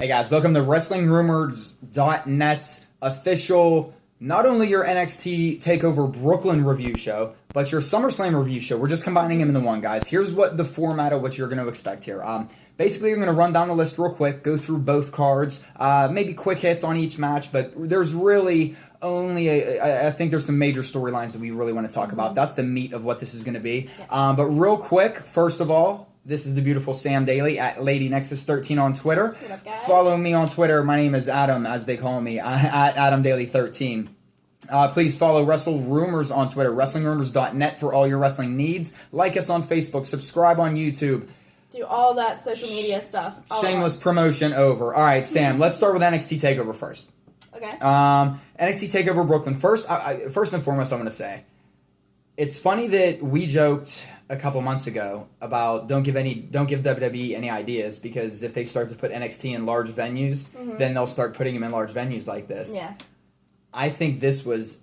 Hey guys, welcome to WrestlingRumors.net official, not only your NXT Takeover Brooklyn review show, but your SummerSlam review show. We're just combining them into one, guys. Here's what the format of what you're going to expect here. Basically, you're going to run down the list real quick, go through both cards, maybe quick hits on each match, but there's really only, I think there's some major storylines that we really want to talk about. That's the meat of what this is going to be. Yes. But real quick, first of all, this is the beautiful Sam Daley at LadyNexus13 on Twitter. What up, guys? Follow me on Twitter. My name is Adam, as they call me, at AdamDaley13. Please follow Wrestle Rumors on Twitter, WrestlingRumors.net for all your wrestling needs. Like us on Facebook, subscribe on YouTube. Do all that social media stuff. Shameless promotion over. All right, Sam, let's start with NXT TakeOver first. Okay. NXT TakeOver Brooklyn. First and foremost, I'm going to say, it's funny that we joked a couple months ago about don't give WWE any ideas, because if they start to put NXT in large venues, then they'll start putting them in large venues like this. Yeah. I think this was,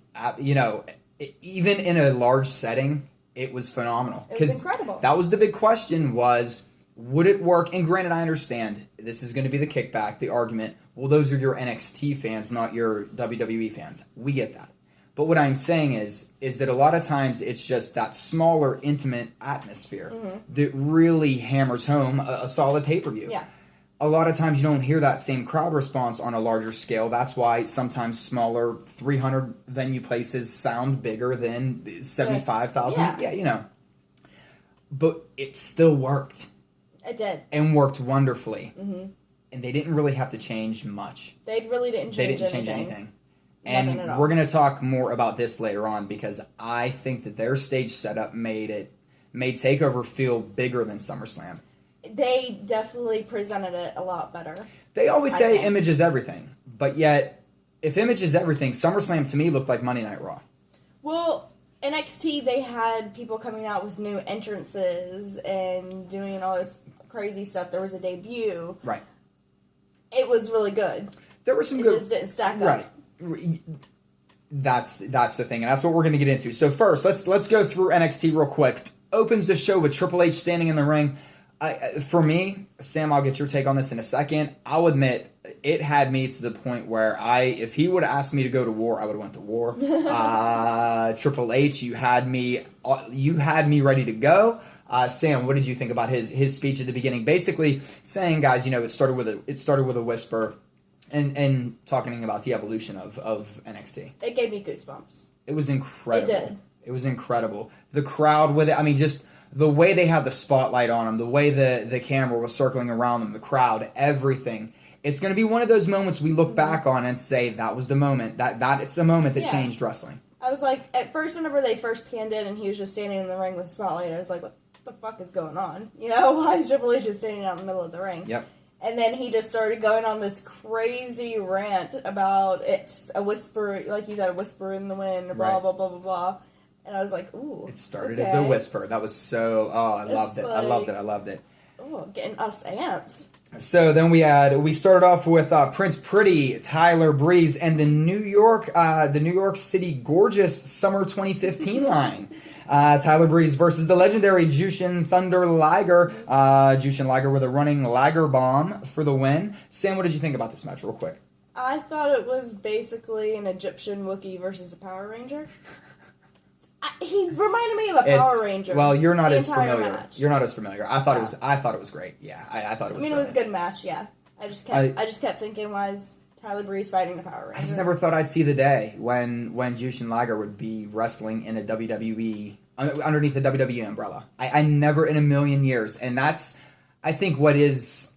even in a large setting, it was phenomenal. It was incredible. That was the big question was, would it work? And granted, I understand this is going to be the kickback, the argument. Well, those are your NXT fans, not your WWE fans. We get that. But what I'm saying is that a lot of times it's just that smaller, intimate atmosphere that really hammers home a solid pay-per-view. Yeah. A lot of times you don't hear that same crowd response on a larger scale. That's why sometimes smaller 300 venue places sound bigger than 75,000. Yeah, But it still worked. It did. And worked wonderfully. And they didn't really have to change much. They really didn't change anything. Nothing at all. We're going to talk more about this later on, because I think that their stage setup made TakeOver feel bigger than SummerSlam. They definitely presented it a lot better. They always say image is everything, but yet, if image is everything, SummerSlam to me looked like Monday Night Raw. Well, NXT, they had people coming out with new entrances and doing all this crazy stuff. There was a debut. Right. It was really good. There were some It good... just didn't stack up. Right. That's the thing, and that's what we're going to get into. So first, let's go through NXT real quick. Opens the show with Triple H standing in the ring. For me, Sam, I'll get your take on this in a second. I'll admit, it had me to the point where if he would have asked me to go to war, I would have went to war. Triple H, you had me ready to go. Sam, what did you think about his speech at the beginning? Basically saying, guys, it started with a whisper. And talking about the evolution of NXT. It gave me goosebumps. It was incredible. It did. It was incredible. The crowd with it, just the way they had the spotlight on them, the way the camera was circling around them, the crowd, everything. It's going to be one of those moments we look back on and say, that was the moment. That it's a moment that changed wrestling. I was like, at first, whenever they first panned in and he was just standing in the ring with the spotlight, I was like, what the fuck is going on? Why is Triple H just standing out in the middle of the ring? Yep. And then he just started going on this crazy rant about it's a whisper, like you said, a whisper in the wind, blah, blah, blah, blah, blah. And I was like, ooh. It started as a whisper. That was so, I loved it. I loved it. Oh, getting us amped. So then we started off with Prince Pretty, Tyler Breeze, and the New York City Gorgeous Summer 2015 line. Tyler Breeze versus the legendary Jushin Thunder Liger. Jushin Liger with a running Liger bomb for the win. Sam, what did you think about this match real quick? I thought it was basically an Egyptian Wookiee versus a Power Ranger. He reminded me of a Power Ranger. Well, you're not as familiar. Match. You're not as familiar. I thought it was great. Yeah, I thought it was. It was a good match. Yeah, I just kept thinking, why is Tyler Breeze fighting the Power Ranger? I just never thought I'd see the day when Jushin Liger would be wrestling in a WWE underneath the WWE umbrella. I never in a million years, and that's I think what is.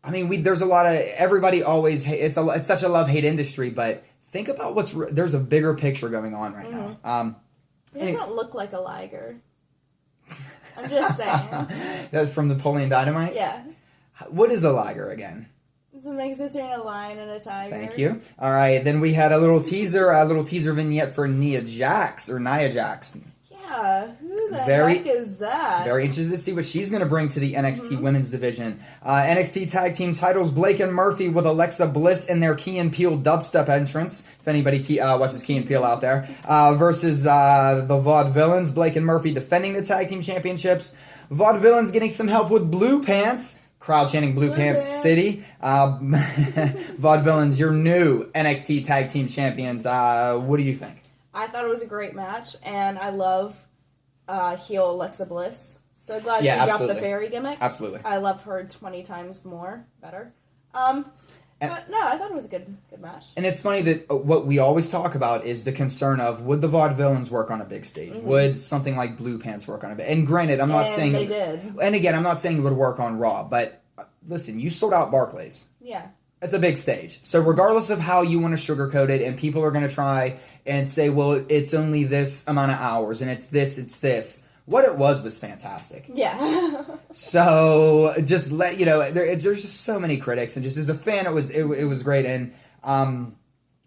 There's a lot of everybody always. It's such a love-hate industry, but think about there's a bigger picture going on right now. It doesn't look like a Liger. I'm just saying. That's from Napoleon Dynamite? Yeah. What is a Liger again? It's a mix between a lion and a tiger. Thank you. All right, then we had a little teaser vignette for Nia Jax. Yeah, who the heck is that? Very interested to see what she's going to bring to the NXT women's division. NXT Tag Team titles, Blake and Murphy with Alexa Bliss in their Key and Peele dubstep entrance, if anybody watches Key and Peele out there, versus the Vaudevillains, Blake and Murphy defending the Tag Team Championships. Vaudevillains getting some help with Blue Pants, Crowd chanting Blue Pants City. Vaudevillains, your new NXT Tag Team Champions. What do you think? I thought it was a great match, and I love heel Alexa Bliss. So glad she dropped the fairy gimmick. Absolutely. I love her 20 times more. Better. But no, I thought it was a good match. And it's funny that what we always talk about is the concern of, would the Vaudevillains work on a big stage? Mm-hmm. Would something like Blue Pants work on a big... And granted, I'm not saying... they did. And again, I'm not saying it would work on Raw, but listen, you sold out Barclays. Yeah. It's a big stage. So regardless of how you want to sugarcoat it, and people are going to try and say, well, it's only this amount of hours, and it's this... What it was fantastic. Yeah. So just let you know, there's just so many critics, and just as a fan, it was great. And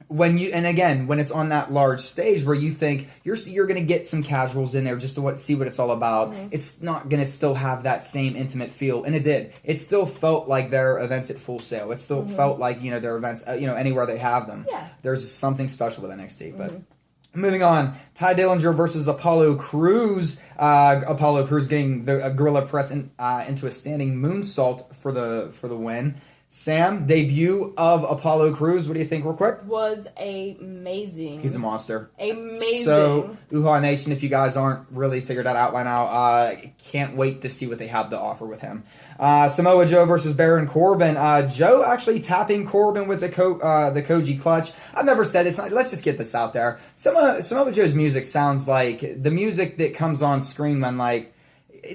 when it's on that large stage where you think you're going to get some casuals in there just to see what it's all about, mm-hmm. It's not going to still have that same intimate feel, and it did. It still felt like their events at Full Sail. It still mm-hmm. felt like their events anywhere they have them. Yeah. There's something special with NXT, but. Mm-hmm. Moving on, Ty Dillinger versus Apollo Crews. Apollo Crews getting the Gorilla Press into a standing moonsault for the win. Sam, debut of Apollo Crews. What do you think, real quick? Was amazing. He's a monster. Amazing. So, Uhaa Nation, if you guys aren't really figured that out by now, can't wait to see what they have to offer with him. Samoa Joe versus Baron Corbin. Joe actually tapping Corbin with the Koji clutch. I've never said this. Let's just get this out there. Samoa Joe's music sounds like the music that comes on screen when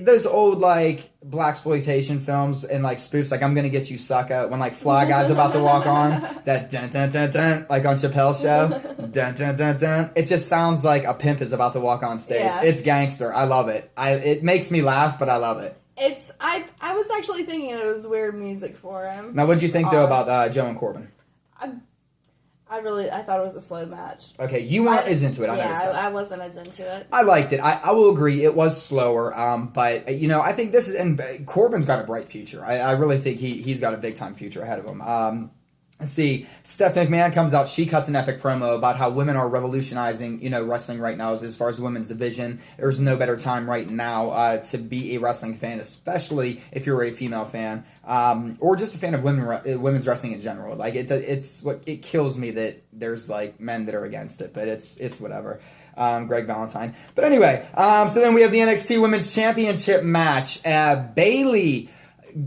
those old blaxploitation films and spoofs, I'm Gonna Get You Sucker, when Fly Guy's about to walk on, that dun dun dun dun, on Chappelle's show, dun dun dun dun. It just sounds like a pimp is about to walk on stage. Yeah. It's gangster. I love it. It makes me laugh, but I love it. I was actually thinking it was weird music for him. Now, what'd you think though about Joe and Corbin? I thought it was a slow match. Okay, you weren't as into it. I wasn't as into it. I liked it. I will agree it was slower, but I think this is, and Corbin's got a bright future. I really think he's got a big time future ahead of him. Let's see. Steph McMahon comes out. She cuts an epic promo about how women are revolutionizing, wrestling right now as far as the women's division. There's no better time right now to be a wrestling fan, especially if you're a female fan, or just a fan of women's wrestling in general. It kills me that there's men that are against it, but it's whatever. Greg Valentine. But anyway, so then we have the NXT Women's Championship match. Bayley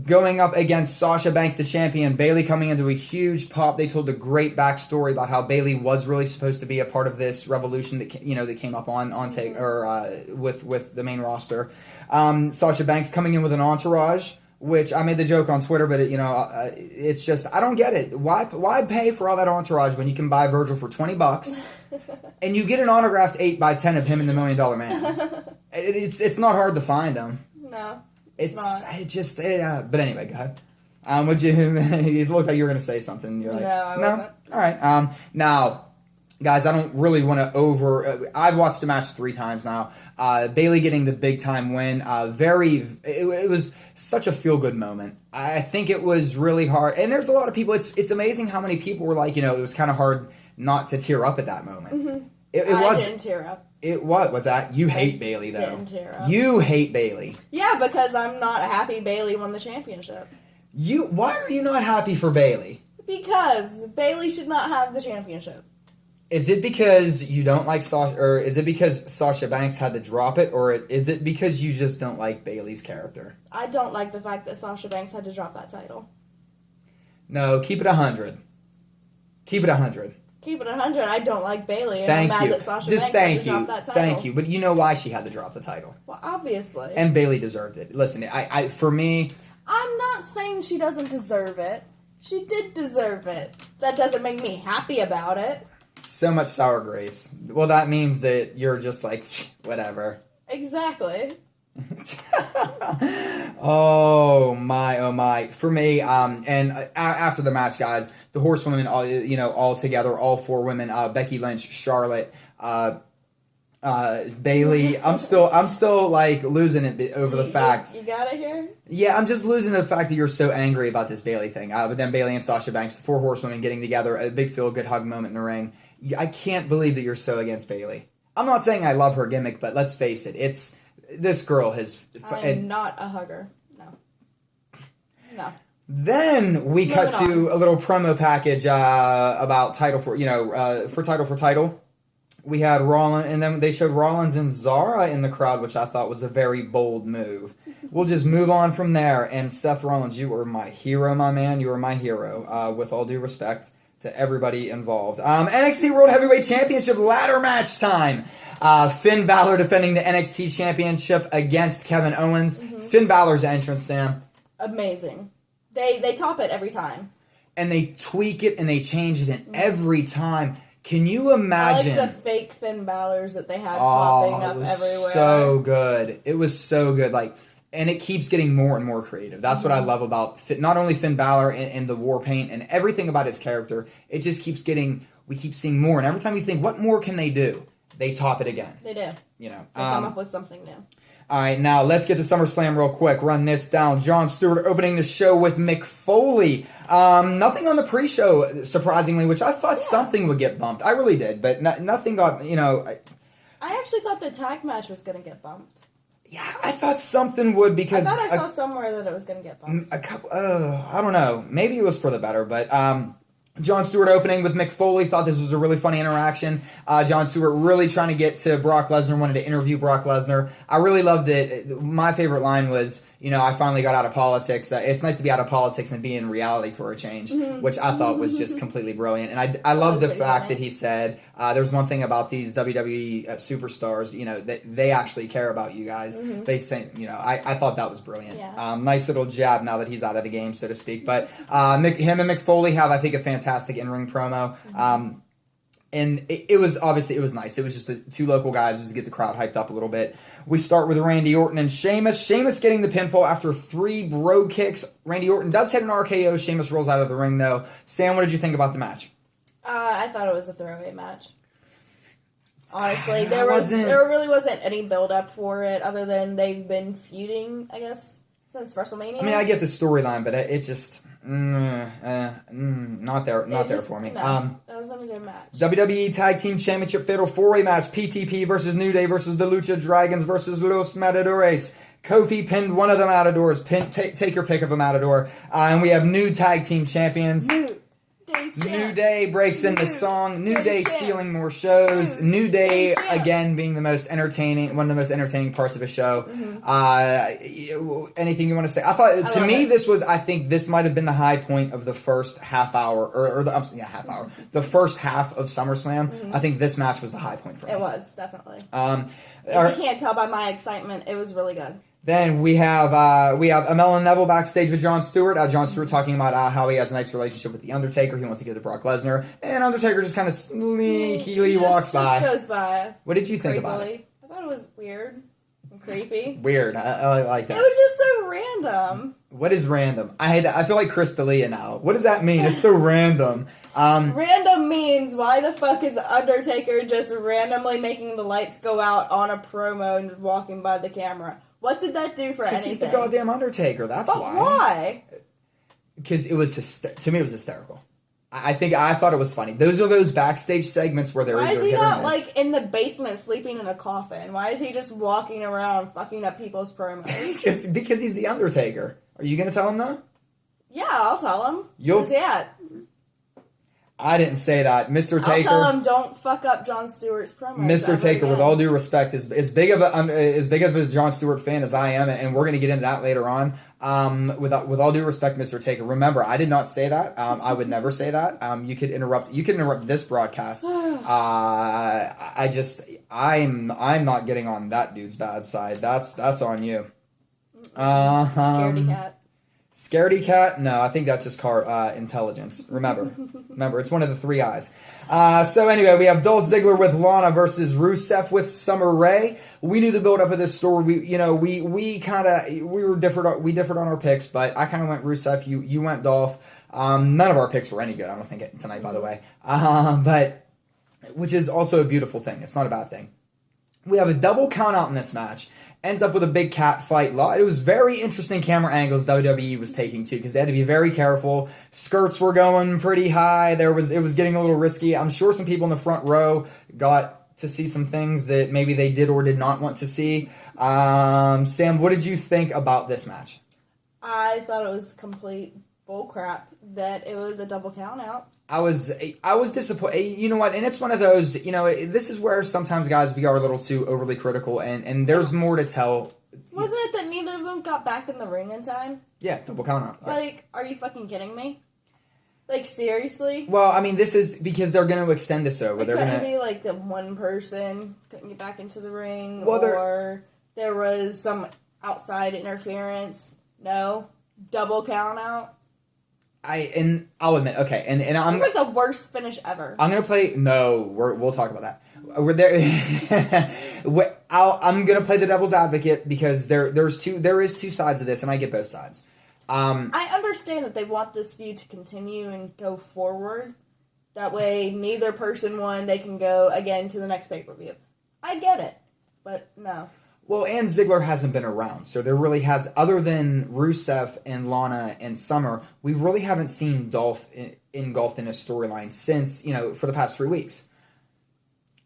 going up against Sasha Banks, the champion. Bayley coming into a huge pop. They told a great backstory about how Bayley was really supposed to be a part of this revolution that came up on take or with the main roster. Sasha Banks coming in with an entourage, which I made the joke on Twitter, but it's just I don't get it. Why pay for all that entourage when you can buy Virgil for $20 and you get an autographed 8x10 of him and the $1 Million Man? It's not hard to find them. No. But anyway, go ahead. Would you? It looked like you were going to say something. You're like, no, I wasn't. All right. Now, guys, I don't really want to I've watched the match 3 times now. Bayley getting the big time win. It was such a feel good moment. I think it was really hard, and there's a lot of people. It's amazing how many people were it was kind of hard not to tear up at that moment. Mm-hmm. I didn't tear up. What's that? You hate Bayley, though. Didn't tear up. You hate Bayley. Yeah, because I'm not happy Bayley won the championship. Why are you not happy for Bayley? Because Bayley should not have the championship. Is it because you don't like Sasha, or is it because Sasha Banks had to drop it, or is it because you just don't like Bayley's character? I don't like the fact that Sasha Banks had to drop that title. No, keep it 100. Keep it 100. Keep it 100. I don't like Bayley, and I'm mad that Sasha Banks had to drop that title. Thank you. But you know why she had to drop the title. Well, obviously. And Bayley deserved it. Listen, for me... I'm not saying she doesn't deserve it. She did deserve it. That doesn't make me happy about it. So much sour grapes. Well, that means that you're just whatever. Exactly. Oh my. For me, and after the match, guys, the horsewomen, all together, all 4 women, Becky Lynch, Charlotte, Bayley. I'm still losing it over the fact. You got it here? Yeah, I'm just losing the fact that you're so angry about this Bayley thing. But then Bayley and Sasha Banks, the 4 horsewomen getting together, a big feel-good hug moment in the ring. I can't believe that you're so against Bayley. I'm not saying I love her gimmick, but let's face it, this girl has... I'm not a hugger. No. No. Then we cut Moving to a little promo package about title for title. We had Rollins, and then they showed Rollins and Zara in the crowd, which I thought was a very bold move. We'll just move on from there. And Seth Rollins, you were my hero, my man. You were my hero. With all due respect to everybody involved. NXT World Heavyweight Championship ladder match time. Finn Balor defending the NXT Championship against Kevin Owens. Mm-hmm. Finn Balor's entrance, Sam. Amazing. They top it every time. And they tweak it and they change it every time. Can you imagine? I like the fake Finn Balors that they had popping up everywhere. So good. It was so good. And it keeps getting more and more creative. That's what I love about not only Finn Balor and the war paint and everything about his character. It just keeps getting. We keep seeing more, and every time you think, what more can they do? They top it again. They do. You know, they come up with something new. All right, now let's get to SummerSlam real quick. Run this down. Jon Stewart opening the show with Mick Foley. Nothing on the pre-show, surprisingly, which I thought something would get bumped. I really did, but nothing got, I actually thought the tag match was going to get bumped. Yeah, I thought something would because... I thought I saw somewhere that it was going to get bumped. I don't know. Maybe it was for the better, but... Jon Stewart opening with Mick Foley. Thought this was a really funny interaction. Jon Stewart really trying to get to Brock Lesnar, wanted to interview Brock Lesnar. I really loved it. My favorite line was, I finally got out of politics. It's nice to be out of politics and be in reality for a change, which I thought was just completely brilliant. And I love the fact that he said, there's one thing about these WWE superstars, that they actually care about you guys. They say, I thought that was brilliant. Yeah. Nice little jab now that he's out of the game, so to speak. But him and Mick Foley have, I think, a fantastic in-ring promo. And it was nice. It was just two local guys just to get the crowd hyped up a little bit. We start with Randy Orton and Sheamus. Sheamus getting the pinfall after 3 bro kicks. Randy Orton does hit an RKO. Sheamus rolls out of the ring, though. Sam, what did you think about the match? I thought it was a throwaway match. Honestly, there really wasn't any build-up for it other than they've been feuding, I guess, since WrestleMania. I mean, I get the storyline, but it just... not there for me. No, that wasn't a good match. WWE Tag Team Championship Fatal 4-Way match. PTP versus New Day versus the Lucha Dragons versus Los Matadores. Kofi pinned one of the Matadors. Take your pick of a Matador. And we have new Tag Team Champions. New Day breaks into song. New Day stealing more shows. New Day again being one of the most entertaining parts of the show. Anything you want to say? I think this might have been the high point of the first half hour the first half of SummerSlam. I think this match was the high point for me. It was definitely. If you can't tell by my excitement, it was really good. Then we have Amell and Neville backstage with Jon Stewart. Jon Stewart talking about how he has a nice relationship with The Undertaker. He wants to get to Brock Lesnar. And Undertaker just kind of sneakily walks by. Just goes by. What did you think about it? I thought it was weird and creepy. Weird. I like that. It was just so random. What is random? I feel like Chris D'Elia now. What does that mean? It's so random. Random means why the fuck is Undertaker just randomly making the lights go out on a promo and walking by the camera? What did that do for anything? Because he's the goddamn Undertaker. That's why. But why? Because it was to me it was hysterical. I thought it was funny. Those are those backstage segments where they're. Why is he not in the basement sleeping in a coffin? Why is he just walking around fucking up people's promos? because he's the Undertaker. Are you gonna tell him though? Yeah, I'll tell him. Where's he at? I didn't say that. Mr. Taker. I'll tell him don't fuck up Jon Stewart's promos. Mr. Taker, with all due respect, is as big of a Jon Stewart fan as I am, and we're going to get into that later on. With all due respect, Mr. Taker, remember, I did not say that. I would never say that. You could interrupt this broadcast. I'm not getting on that dude's bad side. That's on you. Scaredy cat. Scaredy cat? No, I think that's just intelligence. Remember, it's one of the 3 eyes. So anyway, we have Dolph Ziggler with Lana versus Rusev with Summer Rae. We knew the build up of this story. We differed on our picks, but I kind of went Rusev. You went Dolph. None of our picks were any good. I don't think tonight, by the way. But which is also a beautiful thing. It's not a bad thing. We have a double count out in this match. Ends up with a big cat fight. It was very interesting camera angles WWE was taking too, because they had to be very careful. Skirts were going pretty high. It was getting a little risky. I'm sure some people in the front row got to see some things that maybe they did or did not want to see. Sam, what did you think about this match? I thought it was complete bullcrap that it was a double count out. I was disappointed. You know what? And it's one of those, this is where sometimes, guys, we are a little too overly critical, and there's more to tell. Wasn't it that neither of them got back in the ring in time? Yeah, double count out. Like, are you fucking kidding me? Like, seriously? Well, I mean, this is because they're going to extend this over. They're going to be like the one person couldn't get back into the ring, or there was some outside interference. No, double count out. I'll admit, okay, and I'm it's like the worst finish ever. I'm gonna play. No, we'll talk about that. We're there. I'm gonna play the devil's advocate because there is two sides to this, and I get both sides. I understand that they want this feud to continue and go forward. That way, neither person won. They can go again to the next pay-per-view. I get it, but no. Well, and Ziggler hasn't been around, so there really has, other than Rusev and Lana and Summer, we really haven't seen Dolph engulfed in a storyline since, for the past 3 weeks.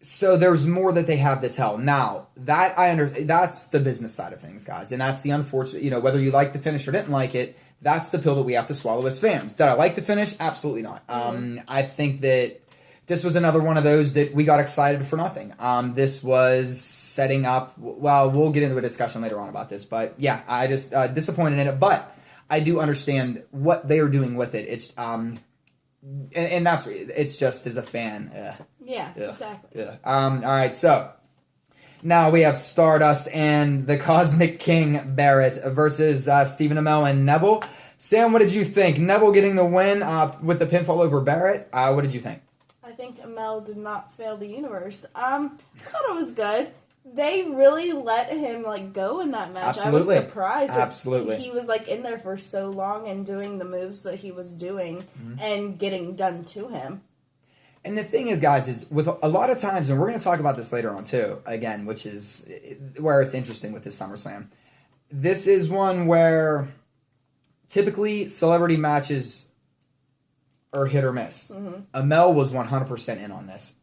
So there's more that they have to tell. Now, that's the business side of things, guys, and that's the unfortunate, whether you like the finish or didn't like it, that's the pill that we have to swallow as fans. Did I like the finish? Absolutely not. I think that this was another one of those that we got excited for nothing. This was setting up... Well, we'll get into a discussion later on about this. But, yeah, I just disappointed in it. But I do understand what they are doing with it. It's... and that's... It's just as a fan... yeah, exactly. All right, so... Now we have Stardust and the Cosmic King Barrett versus Stephen Amell and Neville. Sam, what did you think? Neville getting the win with the pinfall over Barrett. What did you think? I think Amell did not fail the universe. I thought it was good. They really let him go in that match. Absolutely. I was surprised. Absolutely. He was in there for so long and doing the moves that he was doing and getting done to him. And the thing is, guys, is with a lot of times, and we're going to talk about this later on too, again, which is where it's interesting with this SummerSlam. This is one where typically celebrity matches are hit or miss. Amell was 100% in on this.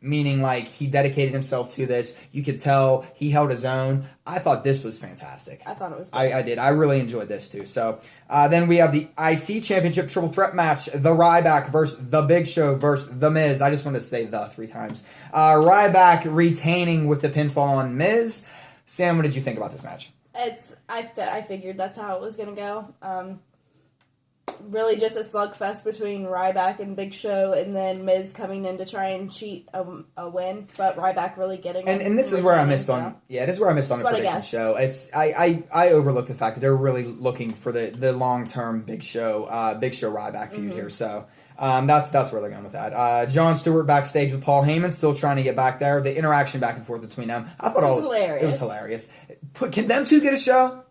Meaning he dedicated himself to this. You could tell he held his own. I thought this was fantastic. I thought it was good. I did. I really enjoyed this too. So then we have the IC Championship Triple Threat match. The Ryback versus The Big Show versus The Miz. I just wanted to say the 3 times. Ryback retaining with the pinfall on Miz. Sam, what did you think about this match? I figured that's how it was going to go. Really just a slugfest between Ryback and Big Show, and then Miz coming in to try and cheat a win, but Ryback really getting it. And this is where I missed on. Yeah, this is where I missed on the prediction show. I overlooked the fact that they're really looking for the long term Big Show Ryback feud here. So that's where they're going with that. Jon Stewart backstage with Paul Heyman, still trying to get back there. The interaction back and forth between them, I thought it was hilarious. Can them two get a show?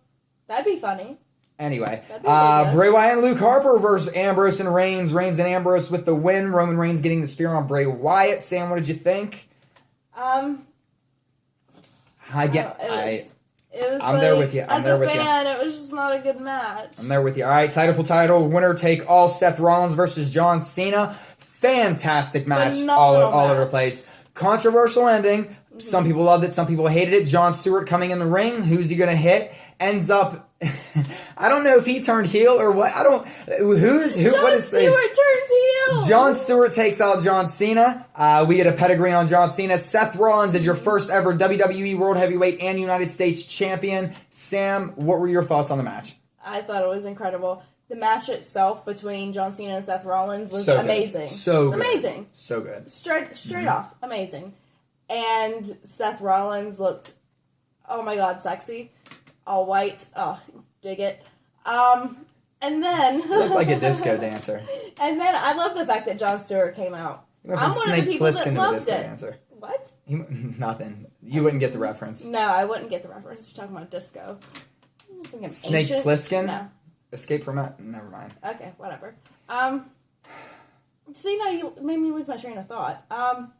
That'd be funny. Anyway, Bray Wyatt and Luke Harper versus Ambrose and Reigns. Reigns and Ambrose with the win. Roman Reigns getting the spear on Bray Wyatt. Sam, what did you think? I'm there with you. As a fan, it was just not a good match. I'm there with you. All right, title for title, winner take all. Seth Rollins versus John Cena. Fantastic match, all over the place. Controversial ending. Some people loved it. Some people hated it. Jon Stewart coming in the ring. Who's he going to hit? Ends up... I don't know if he turned heel or what. Jon Stewart turned heel. Jon Stewart takes out John Cena. We get a pedigree on John Cena. Seth Rollins is your first ever WWE World Heavyweight and United States Champion. Sam, what were your thoughts on the match? I thought it was incredible. The match itself between John Cena and Seth Rollins was amazing. Amazing. So good. Straight off, amazing. And Seth Rollins looked, oh my god, sexy. All white. Oh, dig it. And then... looked like a disco dancer. And then I love the fact that Jon Stewart came out. I'm one of the people that loved it. Dancer. What? Nothing. You wouldn't get the reference. No, I wouldn't get the reference. You're talking about disco. Snake Plissken? No. Escape from it? Never mind. Okay, whatever. See, now you made me lose my train of thought. Talking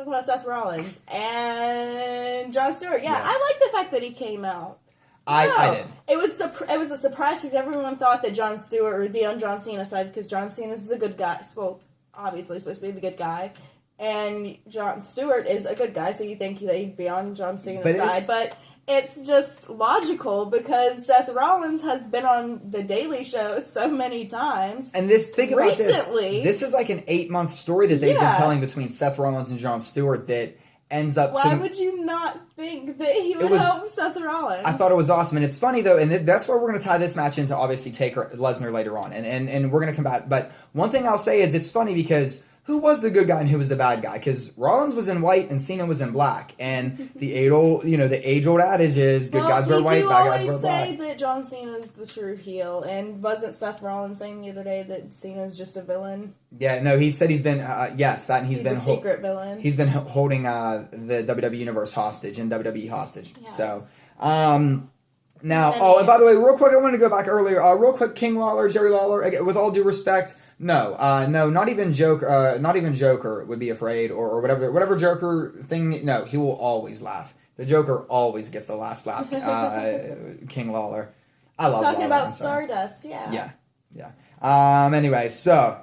about Seth Rollins and Jon Stewart. Yeah, yes. I like the fact that he came out. I did. It was a surprise because everyone thought that Jon Stewart would be on John Cena's side because John Cena's the good guy. Well, obviously supposed to be the good guy, and Jon Stewart is a good guy, so you think that he'd be on John Cena's side. But it's just logical because Seth Rollins has been on the Daily Show so many times. And think about recently. This is like an 8-month story that they've been telling between Seth Rollins and Jon Stewart that ends up. Why would you not think that he would help Seth Rollins? I thought it was awesome, and it's funny though, and that's why we're going to tie this match into obviously Taker Lesnar later on, and we're going to come back. But one thing I'll say is it's funny because who was the good guy and who was the bad guy? Because Rollins was in white and Cena was in black, and the age-old adage is good guys wear white, bad guys wear black. We always say that John Cena's the true heel, and wasn't Seth Rollins saying the other day that Cena's just a villain? Yeah, no, he said he's been he's been a secret villain. He's been holding the WWE Universe hostage and WWE hostage. Yes. So, now, and by the way, real quick, I wanted to go back earlier. Real quick, King Lawler, Jerry Lawler. With all due respect, no, not even Joker would be afraid or whatever Joker thing. No, he will always laugh. The Joker always gets the last laugh. King Lawler, I love. Talking Lawler, about Stardust, yeah. Anyway, so.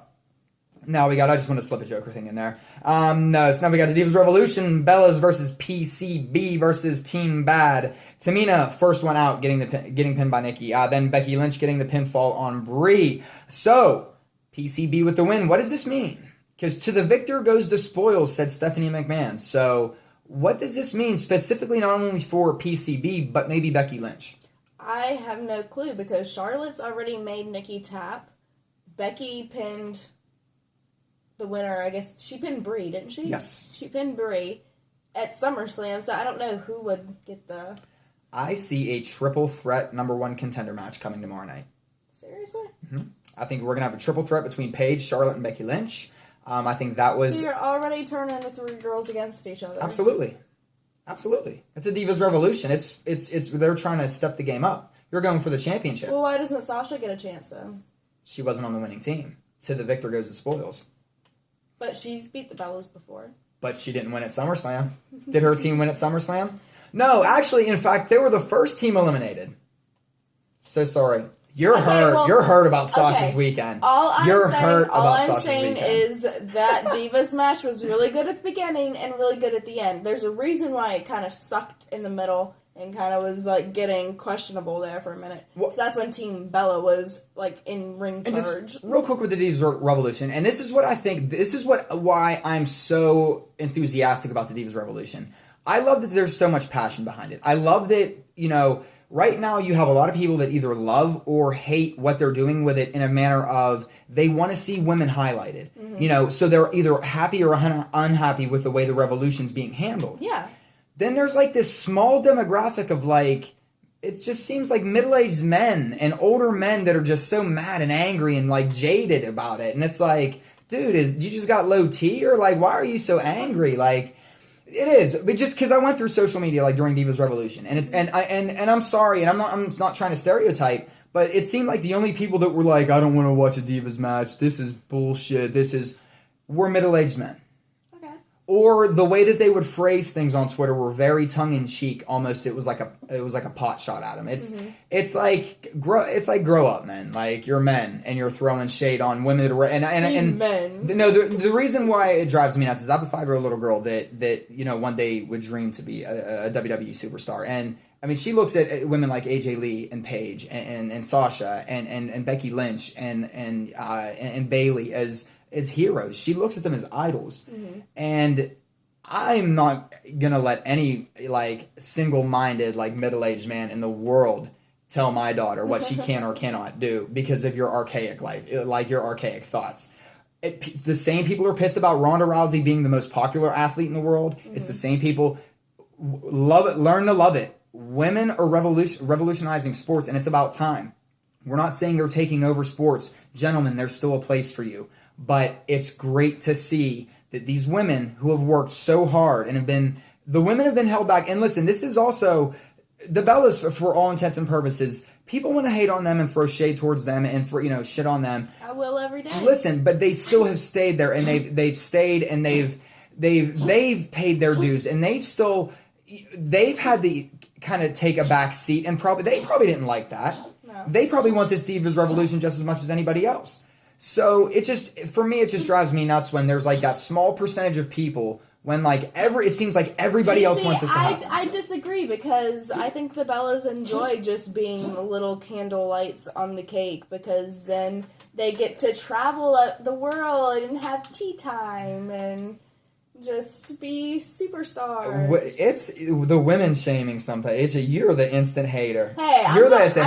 Now I just want to slip a Joker thing in there. No, so now we got the Divas Revolution, Bellas versus PCB versus Team Bad. Tamina, first one out, getting pinned by Nikki. Then Becky Lynch getting the pinfall on Brie. So, PCB with the win. What does this mean? Because to the victor goes the spoils, said Stephanie McMahon. So, what does this mean specifically not only for PCB, but maybe Becky Lynch? I have no clue because Charlotte's already made Nikki tap. Becky pinned the winner, I guess. She pinned Brie, didn't she? Yes. She pinned Brie at SummerSlam, so I don't know who would get the... I see a triple threat number 1 contender match coming tomorrow night. Seriously? Mm-hmm. I think we're going to have a triple threat between Paige, Charlotte, and Becky Lynch. I think that was... So you're already turning the 3 girls against each other. Absolutely. It's a Divas Revolution. It's they're trying to step the game up. You're going for the championship. Well, why doesn't Sasha get a chance, then? She wasn't on the winning team. To the victor goes the spoils. But she's beat the Bellas before. But she didn't win at SummerSlam. Did her team win at SummerSlam? No, actually, in fact, they were the first team eliminated. So sorry. You're hurt about Sasha's weekend. All I'm saying is that Divas match was really good at the beginning and really good at the end. There's a reason why it kind of sucked in the middle and kind of was like getting questionable there for a minute. Because that's when Team Bella was like in ring charge. Just real quick with the Divas Revolution, and this is what I think. This is why I'm so enthusiastic about the Divas Revolution. I love that there's so much passion behind it. I love that right now you have a lot of people that either love or hate what they're doing with it in a manner of they want to see women highlighted. Mm-hmm. So they're either happy or unhappy with the way the revolution's being handled. Yeah. Then there's like this small demographic of like, it just seems like middle-aged men and older men that are just so mad and angry and like jaded about it. And it's like, dude, you just got low T or like, why are you so angry? Like, it is, but just because I went through social media like during Divas Revolution, and it's and I'm sorry, and I'm not trying to stereotype, but it seemed like the only people that were like, I don't want to watch a Divas match. This is bullshit. Were middle-aged men. Okay. Or the way that they would phrase things on Twitter were very tongue-in-cheek. Almost, it was like a pot shot at them. It's like grow up, man. Like you're men and you're throwing shade on women that are and men. No, the reason why it drives me nuts is I have a 5-year-old little girl that one day would dream to be a WWE superstar. And I mean, she looks at women like AJ Lee and Paige and Sasha and Becky Lynch and Bayley as heroes. She looks at them as idols. Mm-hmm. And I'm not going to let any like single-minded like middle-aged man in the world tell my daughter what she can or cannot do because of your archaic like your archaic thoughts. The same people are pissed about Ronda Rousey being the most popular athlete in the world. Mm-hmm. It's the same people love it, learn to love it. Women are revolutionizing sports, and it's about time. We're not saying they're taking over sports. Gentlemen, there's still a place for you. But it's great to see that these women who have worked so hard and have been held back. And listen, this is also the Bellas, for all intents and purposes. People want to hate on them and throw shade towards them and throw, shit on them. I will every day. Listen, but they still have stayed there, and they've stayed, and they've paid their dues, and they've had to kind of take a back seat, and they probably didn't like that. No. They probably want this Divas Revolution just as much as anybody else. So for me, it just drives me nuts when there's like that small percentage of people when like it seems like everybody else wants this to happen. I disagree because I think the Bellas enjoy just being little candle lights on the cake because then they get to travel the world and have tea time and just be superstars. It's the women shaming sometimes. You're the instant hater. Hey, you're I'm not the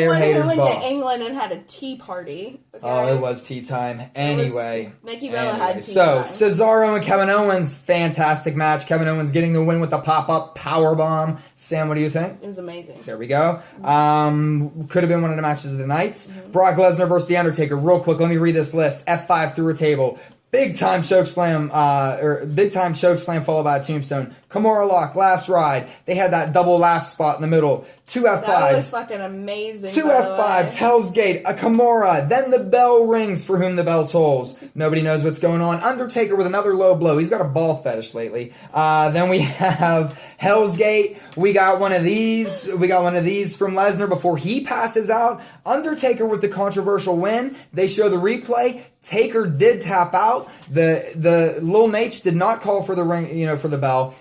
one haters who went ball. to England and had a tea party. Okay? Oh, it was tea time. Anyway. Nikki Bella had tea time. So, Cesaro and Kevin Owens, fantastic match. Kevin Owens getting the win with the pop-up powerbomb. Sam, what do you think? It was amazing. There we go. Could have been one of the matches of the nights. Mm-hmm. Brock Lesnar versus The Undertaker. Real quick, let me read this list. F5 through a table. Big time choke slam followed by a tombstone. Kimura lock, last ride. They had that double laugh spot in the middle. 2 F5s. That was fucking amazing. 2 F5s, Hell's Gate, a Kimura. Then the bell rings for whom the bell tolls. Nobody knows what's going on. Undertaker with another low blow. He's got a ball fetish lately. Then we have Hell's Gate. We got one of these. from Lesnar before he passes out. Undertaker with the controversial win. They show the replay. Taker did tap out. The Lil Nate did not call for the ring, for the bell.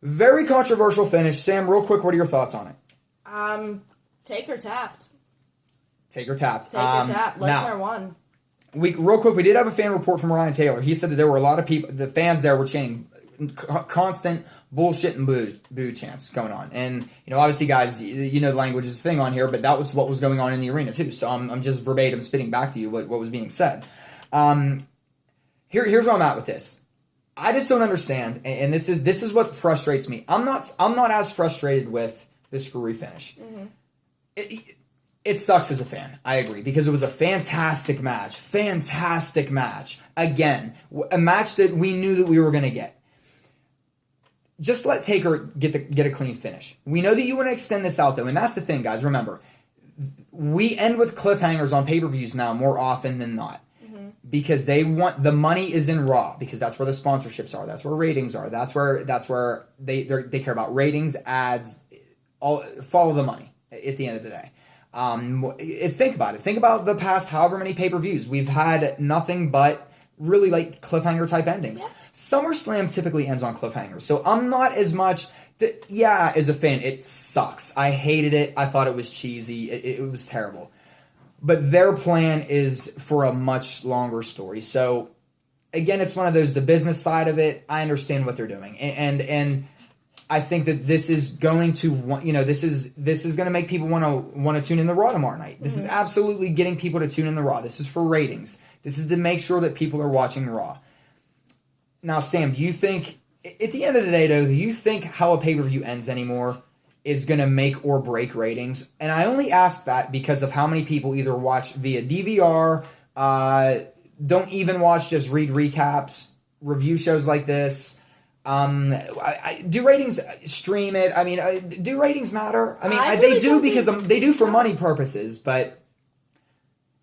Very controversial finish. Sam, real quick, what are your thoughts on it? Taker tapped. Lesnar won. Real quick, we did have a fan report from Ryan Taylor. He said that there were a lot of people, the fans there were chanting constant bullshit and boo chants going on. And, obviously, guys, the language is a thing on here, but that was what was going on in the arena, too. So I'm just verbatim spitting back to you what was being said. Here's where I'm at with this. I just don't understand, and this is what frustrates me. I'm not as frustrated with the screwy finish. Mm-hmm. It sucks as a fan. I agree because it was a fantastic match. Again, a match that we knew that we were going to get. Just let Taker get a clean finish. We know that you want to extend this out though, and that's the thing, guys. Remember, we end with cliffhangers on pay-per-views now more often than not. Because they want the money is in Raw because that's where the sponsorships are, that's where ratings are, that's where they care about ratings, ads, all follow the money at the end of the day. Think about it. Think about the past however many pay-per-views we've had nothing but really like cliffhanger type endings. Yeah. SummerSlam typically ends on cliffhangers, so I'm not as much. As a fan, it sucks. I hated it. I thought it was cheesy. It was terrible. But their plan is for a much longer story. So, again, it's one of those, the business side of it, I understand what they're doing. And I think that this is going to, this is going to make people want to tune in the Raw tomorrow night. This is absolutely getting people to tune in the Raw. This is for ratings. This is to make sure that people are watching Raw. Now, Sam, do you think, at the end of the day, though, do you think how a pay-per-view ends anymore is going to make or break ratings? And I only ask that because of how many people either watch via DVR, don't even watch, just read recaps, review shows like this. Do ratings stream it? I mean, do ratings matter? I mean, they do because they do for money purposes, but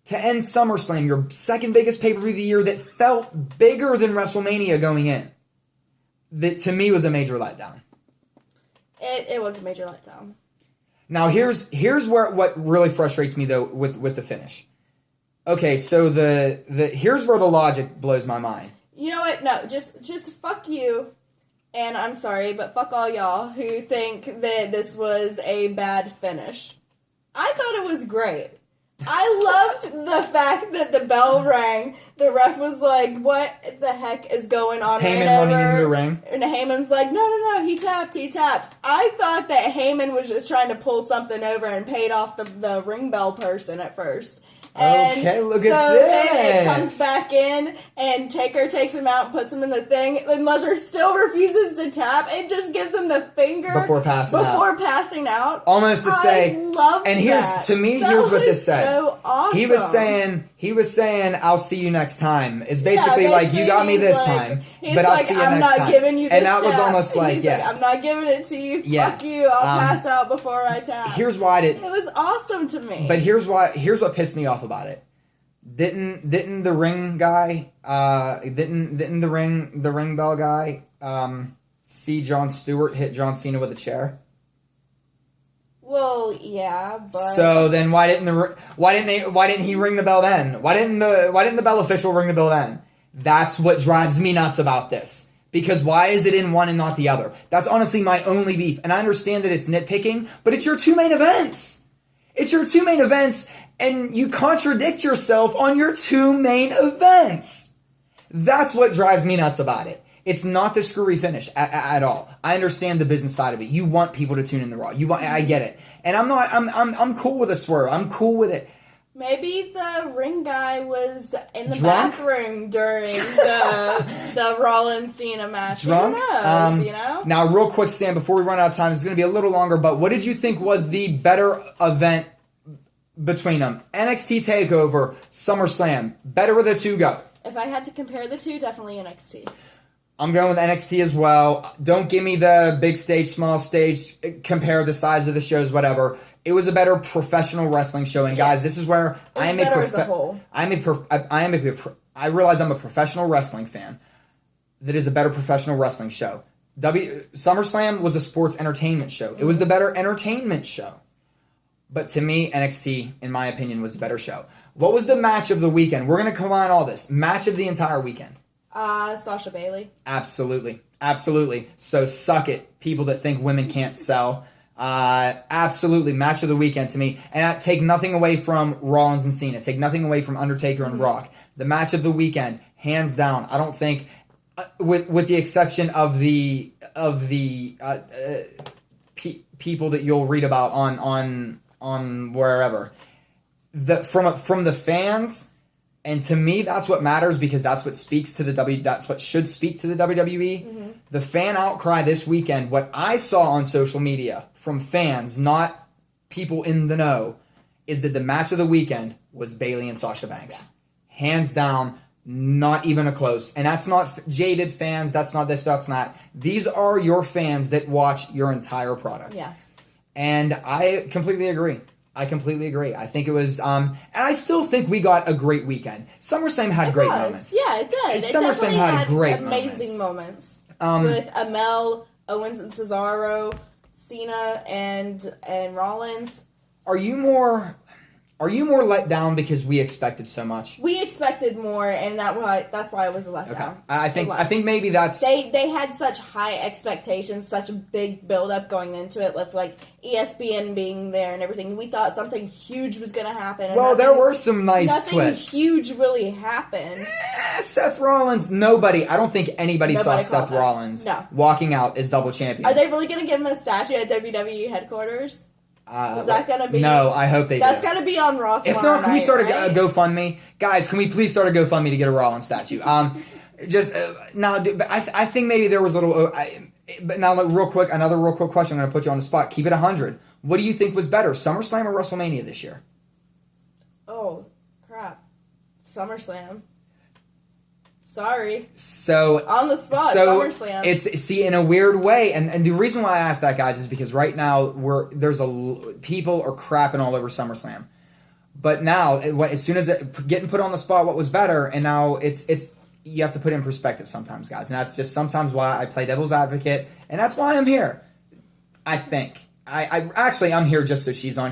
to end SummerSlam, your second biggest pay-per-view of the year that felt bigger than WrestleMania going in, that to me was a major letdown. It was a major letdown. Now here's what really frustrates me though with the finish. Okay, so the here's where the logic blows my mind. You know what? No, just fuck you. And I'm sorry, but fuck all y'all who think that this was a bad finish. I thought it was great. I loved the fact that the bell rang. The ref was like, what the heck is going on? Heyman running into the ring. And Heyman's like, no, he tapped. I thought that Heyman was just trying to pull something over and paid off the ring bell person at first. And okay, look so at this. Then it comes back in, and Taker takes him out and puts him in the thing. And Lesnar still refuses to tap. It just gives him the finger before passing out. Almost to say, I love and that. Here's what this said. So awesome. He was saying, "I'll see you next time." It's basically like, you got me this time, but I'll see you next time. I'm not giving you this and that tap. was almost like, He's yeah, like, I'm not giving it to you. Yeah. Fuck you. I'll pass out before I tap. Here's why it was awesome to me. But here's what pissed me off about it. Didn't the ring guy didn't the ring bell guy see Jon Stewart hit John Cena with a chair? Well, yeah, but so then why didn't he ring the bell then? Why didn't the bell official ring the bell then? That's what drives me nuts about this. Because why is it in one and not the other? That's honestly my only beef. And I understand that it's nitpicking, but it's your two main events. It's your two main events, and you contradict yourself on your two main events. That's what drives me nuts about it. It's not the screwy finish at all. I understand the business side of it. You want people to tune in the Raw. I get it. And I'm cool with a swerve. I'm cool with it. Maybe the ring guy was in the Drunk? bathroom during the Rollins Cena match. Drunk? Who knows, you know? Now, real quick, Sam, before we run out of time, it's going to be a little longer, but what did you think was the better event between them? NXT TakeOver, SummerSlam. Better of the two, go. If I had to compare the two, definitely NXT. I'm going with NXT as well. Don't give me the big stage, small stage, compare the size of the shows, whatever. It was a better professional wrestling show, and guys, this is where I am I realize I'm a professional wrestling fan. That is a better professional wrestling show. SummerSlam was a sports entertainment show. It was the better entertainment show. But to me, NXT, in my opinion, was the better show. What was the match of the weekend? We're going to combine all this. Match of the entire weekend. Sasha Bailey. Absolutely. Absolutely. So suck it, people that think women can't sell. Absolutely. Match of the weekend to me. And I take nothing away from Rollins and Cena. Take nothing away from Undertaker and Rock. The match of the weekend, hands down. I don't think, with the exception of the people that you'll read about on wherever, from the fans. And to me, that's what matters, because that's what speaks to that's what should speak to the WWE. Mm-hmm. The fan outcry this weekend, what I saw on social media from fans, not people in the know, is that the match of the weekend was Bayley and Sasha Banks. Yeah. Hands down, not even a close. And that's not jaded fans, that's not this, that's not. These are your fans that watch your entire product. Yeah. And I completely agree. I think it was, and I still think we got a great weekend. SummerSlam had great moments. Yeah, it did. It SummerSlam definitely had great amazing moments. With Amel, Owens and Cesaro, Cena and Rollins. Are you more let down because we expected so much? We expected more, and that's why it was let down. I think maybe that's they had such high expectations, such a big build up going into it, with like ESPN being there and everything. We thought something huge was going to happen. And well, there were some nice twists. Nothing huge really happened. Seth Rollins. I don't think anybody saw Seth Rollins walking out as double champion. Are they really going to give him a statue at WWE headquarters? Is that going to be... No, I hope they do. That's going to be on Raw tomorrow. If not, can we start a GoFundMe? Guys, can we please start a GoFundMe to get a Rollins statue? I think maybe there was a little... but now, another real quick question. I'm going to put you on the spot. Keep it 100. What do you think was better, SummerSlam or WrestleMania this year? Oh, crap. SummerSlam. Sorry. So on the spot, SummerSlam. It's in a weird way, and the reason why I asked that, guys, is because right now people are crapping all over SummerSlam, but now as soon as getting put on the spot, what was better, and now it's you have to put in perspective sometimes, guys, and that's just sometimes why I play devil's advocate, and that's why I'm here. I think I'm here just so she's on